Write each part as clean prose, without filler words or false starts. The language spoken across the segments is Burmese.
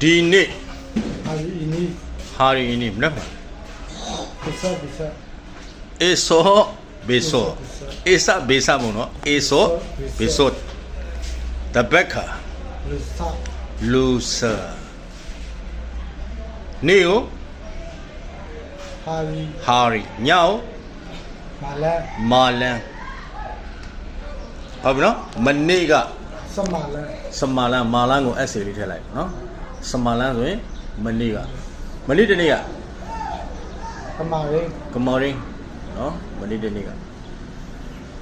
ဒီနေ့ hari ini ဟာရီနီမနက် bisa bisa အေဆိုဘေဆိုအေဆာဘေဆာမနော်အေဆိုဘေဆိုတဘက်ခါ lusa လူဆာနေယ hari ဟာရီညောင်း malam မာလန်ဟုတ်ပြီနော်မနေ့က semalam စမာလန်မာလန်ကို essay လေးထည့်လိုက်နော်စမာလန်ဆိုရင်မနေ့တနေ့က kemarin Good morning နော်မနေ့တနေ့က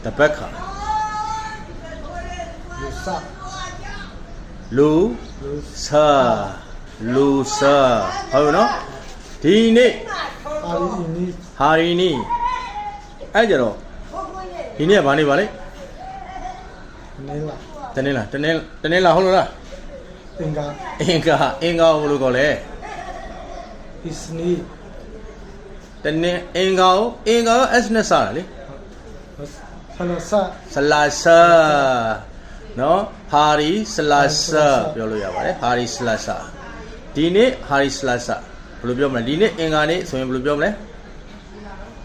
တဘက်ခါ lusa လူ lusa လူဆာဟုတ်ပြီနော်ဒီနေ့ hari ini ဟာရီနီအဲ့ကြတော့ဒီနေ့ကဘာနေပါလဲ nela တနေ့လားဟုတ်လား tinggal အင်္ဂါဘယ်လိုခေါ်လဲ isni တနေ့အင်္ဂါကို S နဲ့စတာလေ selasa ဆလာဆာနော်ဟာရီဆလာဆာပြောလို့ရပါတယ်ဟာရီဆလာဆာဒီနေ့ဟာရီဆလာဆာဘယ်လိုပြောမလဲဒီနေ့အင်္ဂါနေ့ဆိုရင်ဘယ်လိုပြောမလဲ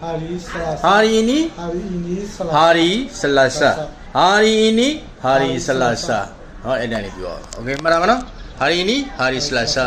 hari selasa ဟာရီနီ hari ini selasa ဟာရီဆလာဆာဟာရီနီဟာရီဆလာဆာနော်အဲ့ဒါလေးပြောโอเคမှတ်ရမနော်ဟာရီနီဟာရီဆလာဆာ